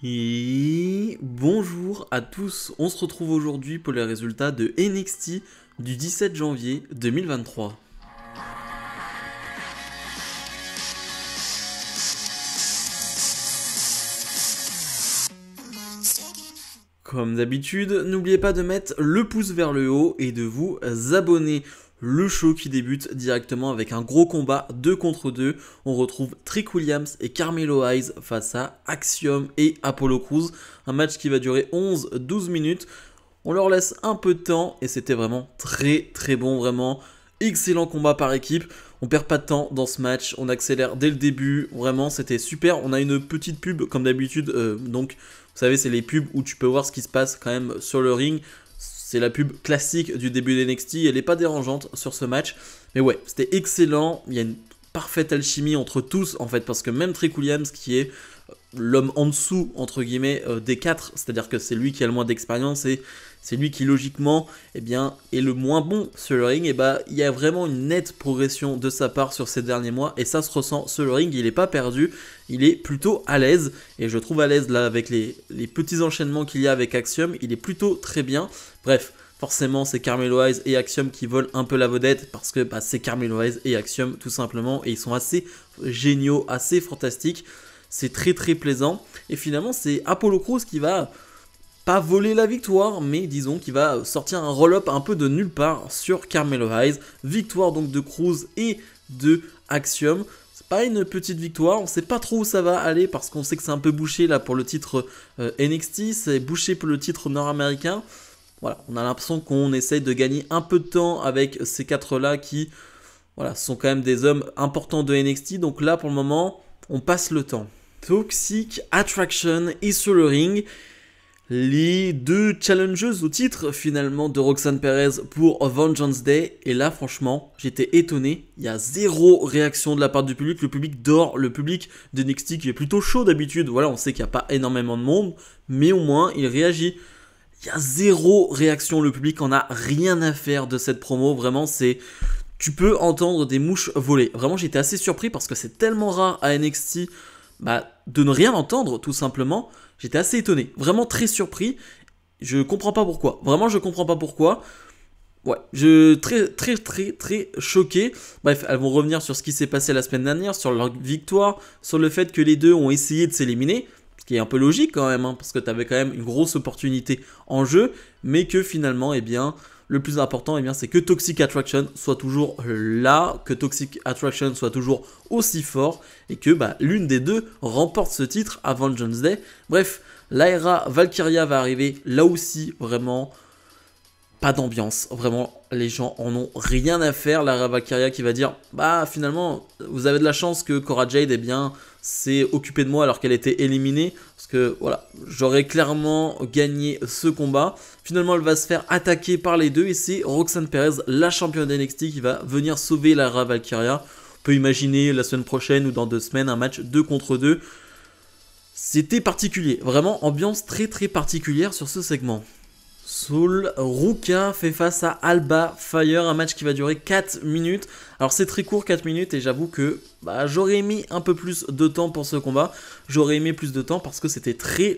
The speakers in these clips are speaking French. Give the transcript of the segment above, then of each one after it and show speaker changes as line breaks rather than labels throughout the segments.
Et bonjour à tous, on se retrouve aujourd'hui pour les résultats de NXT du 17 janvier 2023. Comme d'habitude, n'oubliez pas de mettre le pouce vers le haut et de vous abonner. Le show qui débute directement avec un gros combat 2 contre 2. On retrouve Trick Williams et Carmelo Hayes face à Axiom et Apollo Crews. Un match qui va durer 11-12 minutes. On leur laisse un peu de temps et c'était vraiment très bon, vraiment excellent combat par équipe. On perd pas de temps dans ce match, on accélère dès le début, vraiment c'était super. On a une petite pub comme d'habitude, donc vous savez c'est les pubs où tu peux voir ce qui se passe quand même sur le ring. C'est la pub classique du début d'NXT, elle n'est pas dérangeante sur ce match. Mais ouais, c'était excellent, il y a une parfaite alchimie entre tous en fait, parce que même Trick Williams qui est l'homme en dessous entre guillemets des quatre, c'est-à-dire que c'est lui qui a le moins d'expérience et c'est lui qui logiquement est le moins bon sur le ring, et il y a vraiment une nette progression de sa part sur ces derniers mois et ça se ressent sur le ring. Il n'est pas perdu, il est plutôt à l'aise et je trouve à l'aise là avec les petits enchaînements qu'il y a avec Axiom, il est plutôt très bien. Bref, forcément c'est Carmelo Hayes et Axiom qui volent un peu la vedette parce que c'est Carmelo Hayes et Axiom tout simplement et ils sont assez géniaux, assez fantastiques. C'est très plaisant et finalement c'est Apollo Crews qui va pas voler la victoire, mais disons qu'il va sortir un roll-up un peu de nulle part sur Carmelo Hayes. Victoire donc de Crews et de Axiom. C'est pas une petite victoire, on sait pas trop où ça va aller parce qu'on sait que c'est un peu bouché là pour le titre NXT, c'est bouché pour le titre nord-américain. Voilà, on a l'impression qu'on essaye de gagner un peu de temps avec ces quatre là qui sont quand même des hommes importants de NXT. Donc là pour le moment, on passe le temps. Toxic Attraction est sur le ring. Les deux challengeuses au titre finalement de Roxanne Perez pour Vengeance Day. Et là franchement j'étais étonné, il y a zéro réaction de la part du public. Le public dort, le public de NXT qui est plutôt chaud d'habitude. Voilà, on sait qu'il n'y a pas énormément de monde, mais au moins il réagit. Il y a zéro réaction, le public en a rien à faire de cette promo. Vraiment tu peux entendre des mouches voler. Vraiment j'étais assez surpris parce que c'est tellement rare à NXT de ne rien entendre tout simplement. J'étais assez étonné, vraiment très surpris. Je comprends pas pourquoi. Vraiment, je comprends pas pourquoi. Ouais, très choqué. Bref, elles vont revenir sur ce qui s'est passé la semaine dernière, sur leur victoire, sur le fait que les deux ont essayé de s'éliminer, ce qui est un peu logique quand même, parce que tu avais quand même une grosse opportunité en jeu, mais que finalement, le plus important, c'est que Toxic Attraction soit toujours là, que Toxic Attraction soit toujours aussi fort et que l'une des deux remporte ce titre à Vengeance Day. Bref, l'Aera Valkyria va arriver là aussi, vraiment pas d'ambiance, vraiment les gens en ont rien à faire. L'Aera Valkyria qui va dire finalement vous avez de la chance que Cora Jade s'est occupée de moi alors qu'elle était éliminée, parce que voilà, j'aurais clairement gagné ce combat. Finalement elle va se faire attaquer par les deux et c'est Roxanne Perez, la championne d'NXT, qui va venir sauver l'Aera Valkyria. On peut imaginer la semaine prochaine ou dans 2 semaines un match 2 contre 2. C'était particulier, vraiment ambiance très particulière sur ce segment. Sol Ruka fait face à Alba Fire, un match qui va durer 4 minutes. Alors c'est très court 4 minutes et j'avoue que j'aurais mis un peu plus de temps pour ce combat. J'aurais aimé plus de temps parce que c'était très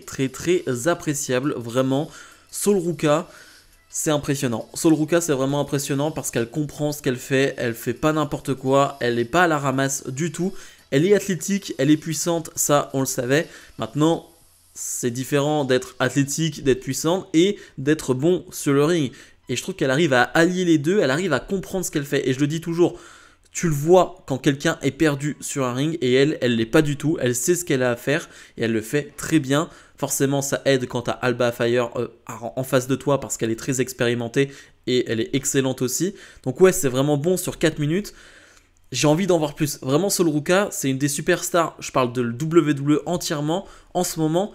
appréciable, vraiment. Sol Ruka, c'est impressionnant. Sol Ruka c'est vraiment impressionnant parce qu'elle comprend ce qu'elle fait pas n'importe quoi, elle n'est pas à la ramasse du tout. Elle est athlétique, elle est puissante, ça on le savait. Maintenant, c'est différent d'être athlétique, d'être puissante et d'être bon sur le ring. Et je trouve qu'elle arrive à allier les deux, elle arrive à comprendre ce qu'elle fait. Et je le dis toujours, tu le vois quand quelqu'un est perdu sur un ring et elle l'est pas du tout. Elle sait ce qu'elle a à faire et elle le fait très bien. Forcément, ça aide quand tu as Alba Fire en face de toi parce qu'elle est très expérimentée et elle est excellente aussi. Donc ouais, c'est vraiment bon sur 4 minutes. J'ai envie d'en voir plus. Vraiment, Sol Ruka, c'est une des superstars, je parle de WWE entièrement, en ce moment,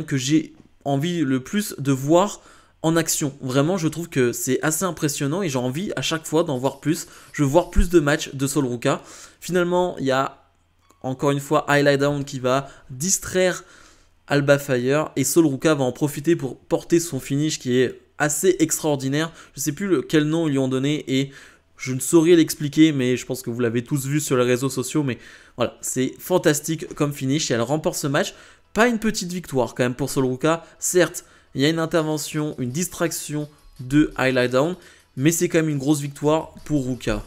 que j'ai envie le plus de voir en action. Vraiment, je trouve que c'est assez impressionnant et j'ai envie à chaque fois d'en voir plus. Je veux voir plus de matchs de Sol Ruka. Finalement, il y a encore une fois Highlight Down qui va distraire Alba Fire et Sol Ruka va en profiter pour porter son finish qui est assez extraordinaire. Je ne sais plus quel nom ils lui ont donné et je ne saurais l'expliquer, mais je pense que vous l'avez tous vu sur les réseaux sociaux. Mais voilà, c'est fantastique comme finish et elle remporte ce match pas une petite victoire quand même pour Sol Ruka. Certes, il y a une intervention, une distraction de Highlight Down, mais c'est quand même une grosse victoire pour Ruka.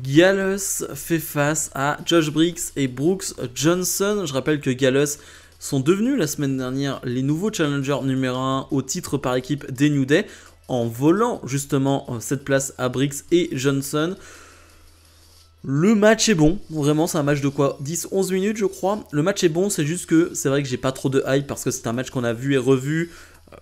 Gallus fait face à Josh Briggs et Brooks Johnson. Je rappelle que Gallus sont devenus la semaine dernière les nouveaux challengers numéro 1 au titre par équipe des New Day en volant justement cette place à Briggs et Johnson. Le match est bon, vraiment c'est un match de quoi 10-11 minutes je crois. Le match est bon, c'est juste que c'est vrai que j'ai pas trop de hype parce que c'est un match qu'on a vu et revu.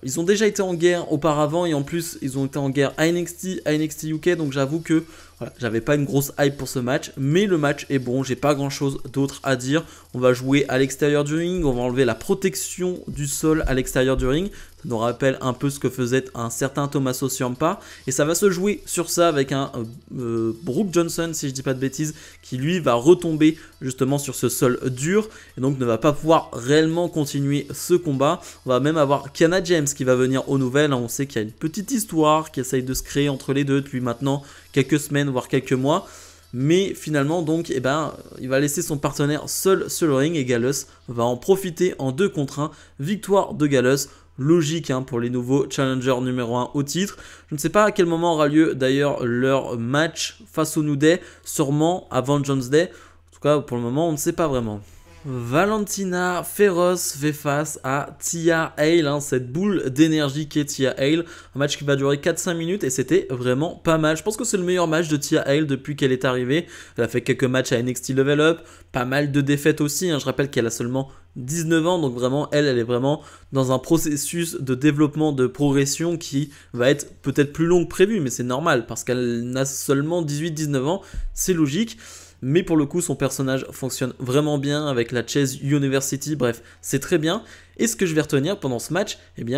Ils ont déjà été en guerre auparavant et en plus ils ont été en guerre à NXT UK, donc j'avoue que voilà, j'avais pas une grosse hype pour ce match, mais le match est bon, j'ai pas grand chose d'autre à dire. On va jouer à l'extérieur du ring, on va enlever la protection du sol à l'extérieur du ring. Ça nous rappelle un peu ce que faisait un certain Tommaso Ciampa. Et ça va se jouer sur ça avec un Brooks Johnson, si je dis pas de bêtises, qui lui va retomber justement sur ce sol dur. Et donc ne va pas pouvoir réellement continuer ce combat. On va même avoir Kiana James qui va venir aux nouvelles. On sait qu'il y a une petite histoire qui essaye de se créer entre les deux depuis maintenant quelques semaines, voire quelques mois. Mais finalement donc il va laisser son partenaire seul sur le ring et Gallus va en profiter en 2 contre 1. Victoire de Gallus. Logique pour les nouveaux challengers numéro 1 au titre. Je ne sais pas à quel moment aura lieu d'ailleurs leur match face au New Day, sûrement avant Jones Day. En tout cas pour le moment on ne sait pas vraiment. Valentina Feroz fait face à Thea Hale, cette boule d'énergie qu'est Thea Hale. Un match qui va durer 4-5 minutes et c'était vraiment pas mal. Je pense que c'est le meilleur match de Thea Hale depuis qu'elle est arrivée. Elle a fait quelques matchs à NXT Level Up, pas mal de défaites aussi. Je rappelle qu'elle a seulement 19 ans, donc vraiment elle est vraiment dans un processus de développement, de progression qui va être peut-être plus long que prévu, mais c'est normal parce qu'elle n'a seulement 18-19 ans, c'est logique. Mais pour le coup, son personnage fonctionne vraiment bien avec la Chase University. Bref, c'est très bien. Et ce que je vais retenir pendant ce match,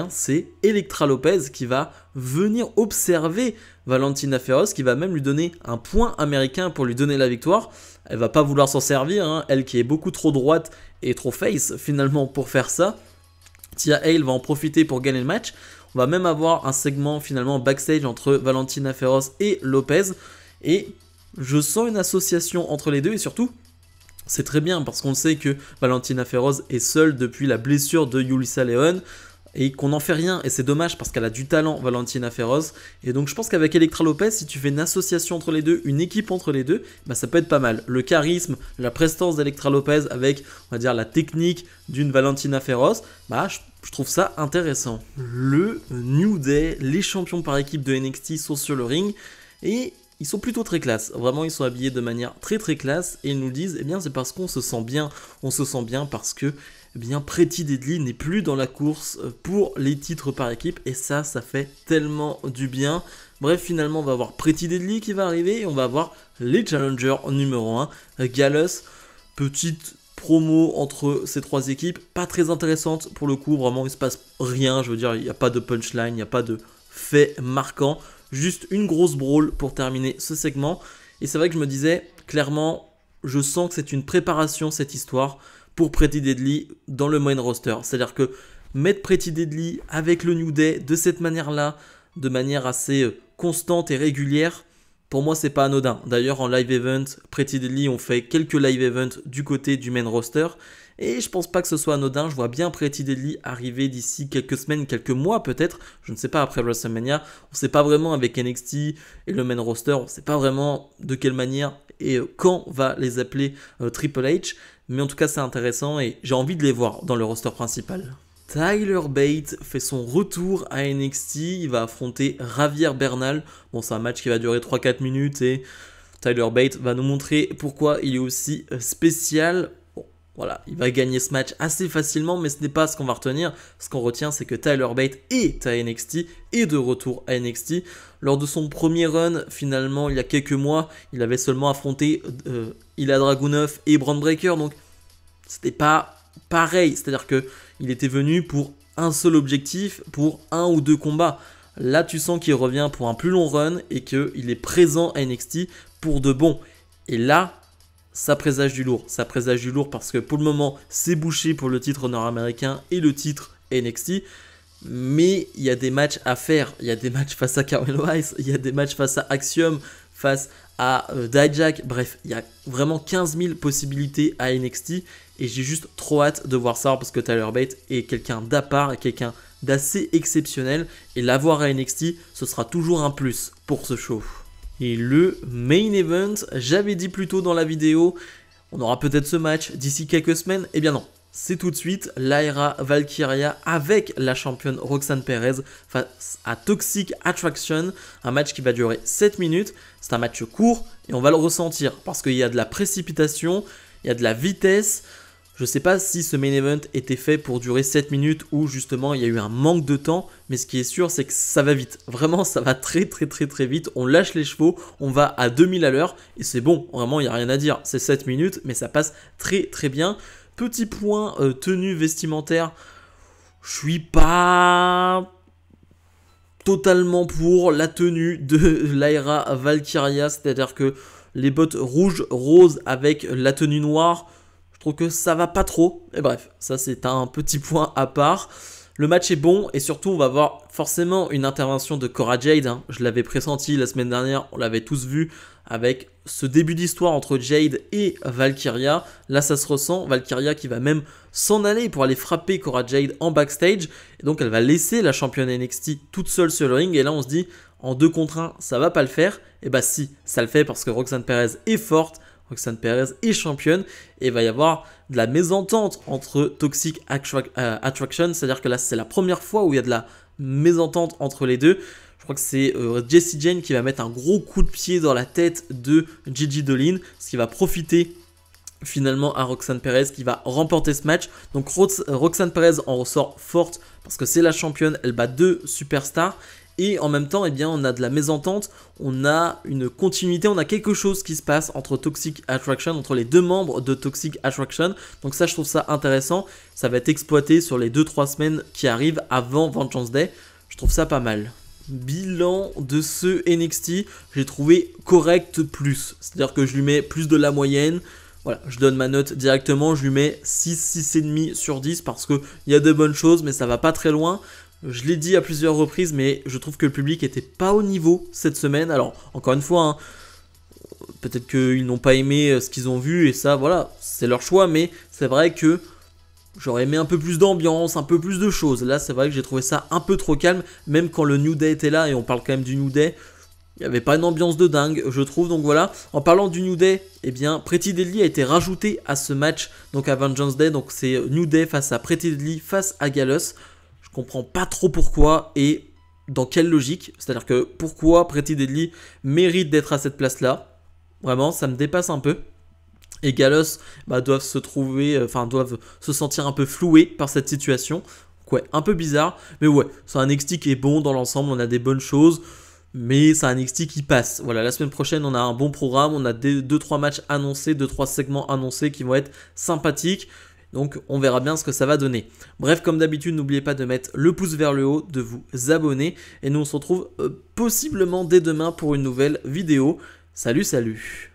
c'est Elektra Lopez qui va venir observer Valentina Feroz, qui va même lui donner un point américain pour lui donner la victoire. Elle va pas vouloir s'en servir, elle qui est beaucoup trop droite et trop face finalement pour faire ça. Thea Hale va en profiter pour gagner le match. On va même avoir un segment finalement backstage entre Valentina Feroz et Lopez. Et je sens une association entre les deux et surtout, c'est très bien parce qu'on sait que Valentina Feroz est seule depuis la blessure de Yulisa Leon et qu'on n'en fait rien. Et c'est dommage parce qu'elle a du talent, Valentina Feroz. Et donc je pense qu'avec Elektra Lopez, si tu fais une association entre les deux, une équipe entre les deux, ça peut être pas mal. Le charisme, la prestance d'Elektra Lopez avec, on va dire, la technique d'une Valentina Feroz, je trouve ça intéressant. Le New Day, les champions par équipe de NXT sont sur le ring et ils sont plutôt très classe, vraiment ils sont habillés de manière très très classe et ils nous disent c'est parce qu'on se sent bien, parce que Pretty Deadly n'est plus dans la course pour les titres par équipe et ça fait tellement du bien. Bref, finalement on va avoir Pretty Deadly qui va arriver et on va avoir les challengers numéro 1, Gallus, petite promo entre ces 3 équipes, pas très intéressante pour le coup, vraiment il se passe rien, je veux dire il n'y a pas de punchline, il n'y a pas de fait marquant. Juste une grosse brawl pour terminer ce segment. Et c'est vrai que je me disais, clairement, je sens que c'est une préparation cette histoire pour Pretty Deadly dans le main roster. C'est-à-dire que mettre Pretty Deadly avec le New Day de cette manière-là, de manière assez constante et régulière, pour moi c'est pas anodin. D'ailleurs en live event, Pretty Deadly ont fait quelques live events du côté du main roster. Et je pense pas que ce soit anodin, je vois bien Pretty Deadly arriver d'ici quelques semaines, quelques mois peut-être, je ne sais pas après WrestleMania, on sait pas vraiment avec NXT et le main roster, on sait pas vraiment de quelle manière et quand va les appeler Triple H, mais en tout cas c'est intéressant et j'ai envie de les voir dans le roster principal. Tyler Bate fait son retour à NXT, il va affronter Javier Bernal, bon c'est un match qui va durer 3-4 minutes et Tyler Bate va nous montrer pourquoi il est aussi spécial. Voilà, il va gagner ce match assez facilement, mais ce n'est pas ce qu'on va retenir. Ce qu'on retient, c'est que Tyler Bate est à NXT et de retour à NXT. Lors de son premier run, finalement, il y a quelques mois, il avait seulement affronté Ilya Dragunov et Bron Breakker, donc c'était pas pareil. C'est-à-dire qu'il était venu pour un seul objectif, pour 1 ou 2 combats. Là, tu sens qu'il revient pour un plus long run et qu'il est présent à NXT pour de bon. Et là, ça présage du lourd parce que pour le moment c'est bouché pour le titre nord-américain et le titre NXT, mais il y a des matchs à faire, il y a des matchs face à Carmelo Hayes, il y a des matchs face à Axiom, face à Dijak. Bref, il y a vraiment 15 000 possibilités à NXT et j'ai juste trop hâte de voir ça parce que Tyler Bate est quelqu'un d'à part et quelqu'un d'assez exceptionnel et l'avoir à NXT, ce sera toujours un plus pour ce show. Et le main event, j'avais dit plus tôt dans la vidéo, on aura peut-être ce match d'ici quelques semaines. Eh bien non, c'est tout de suite Lyra Valkyria avec la championne Roxanne Perez face à Toxic Attraction. Un match qui va durer 7 minutes. C'est un match court et on va le ressentir parce qu'il y a de la précipitation, il y a de la vitesse. Je ne sais pas si ce main event était fait pour durer 7 minutes ou justement il y a eu un manque de temps, mais ce qui est sûr c'est que ça va vite. Vraiment ça va très vite, on lâche les chevaux, on va à 2000 à l'heure et c'est bon, vraiment il n'y a rien à dire. C'est 7 minutes mais ça passe très bien. Petit point tenue vestimentaire, je suis pas totalement pour la tenue de Lyra Valkyria, c'est-à-dire que les bottes rouges, roses avec la tenue noire, je trouve que ça va pas trop. Et bref, ça c'est un petit point à part. Le match est bon et surtout on va voir forcément une intervention de Cora Jade. Hein. Je l'avais pressenti la semaine dernière, on l'avait tous vu avec ce début d'histoire entre Jade et Valkyria. Là ça se ressent, Valkyria qui va même s'en aller pour aller frapper Cora Jade en backstage. Et donc elle va laisser la championne NXT toute seule sur le ring et là on se dit en 2 contre 1 ça va pas le faire. Et bah si, ça le fait parce que Roxanne Perez est forte. Roxanne Perez est championne et il va y avoir de la mésentente entre Toxic Attraction, c'est-à-dire que là c'est la première fois où il y a de la mésentente entre les deux. Je crois que c'est Jessie Jane qui va mettre un gros coup de pied dans la tête de Gigi Dolin, ce qui va profiter finalement à Roxanne Perez qui va remporter ce match. Donc Roxanne Perez en ressort forte parce que c'est la championne, elle bat 2 superstars. Et en même temps, eh bien, on a de la mésentente, on a une continuité, on a quelque chose qui se passe entre Toxic Attraction, entre les 2 membres de Toxic Attraction. Donc ça, je trouve ça intéressant. Ça va être exploité sur les 2-3 semaines qui arrivent avant Vengeance Day. Je trouve ça pas mal. Bilan de ce NXT, j'ai trouvé correct plus. C'est-à-dire que je lui mets plus de la moyenne. Voilà, je donne ma note directement, je lui mets 6, 6,5 sur 10 parce qu'il y a de bonnes choses, mais ça va pas très loin. Je l'ai dit à plusieurs reprises, mais je trouve que le public était pas au niveau cette semaine. Alors, encore une fois, hein, peut-être qu'ils n'ont pas aimé ce qu'ils ont vu, et ça, voilà, c'est leur choix, mais c'est vrai que j'aurais aimé un peu plus d'ambiance, un peu plus de choses. Là, c'est vrai que j'ai trouvé ça un peu trop calme, même quand le New Day était là, et on parle quand même du New Day, il n'y avait pas une ambiance de dingue, je trouve. Donc voilà, en parlant du New Day, eh bien, Pretty Deadly a été rajouté à ce match, donc à Vengeance Day, donc c'est New Day face à Pretty Deadly, face à Gallus. Je comprends pas trop pourquoi et dans quelle logique. C'est-à-dire que pourquoi Pretty Deadly mérite d'être à cette place-là. Vraiment, ça me dépasse un peu. Et Gallus doivent doivent se sentir un peu floués par cette situation. Donc ouais, un peu bizarre. Mais ouais, c'est un NXT qui est bon dans l'ensemble, on a des bonnes choses. Mais c'est un NXT qui passe. Voilà, la semaine prochaine, on a un bon programme. On a 2-3 matchs annoncés, 2-3 segments annoncés qui vont être sympathiques. Donc on verra bien ce que ça va donner. Bref, comme d'habitude, n'oubliez pas de mettre le pouce vers le haut, de vous abonner. Et nous on se retrouve possiblement dès demain pour une nouvelle vidéo. Salut, salut!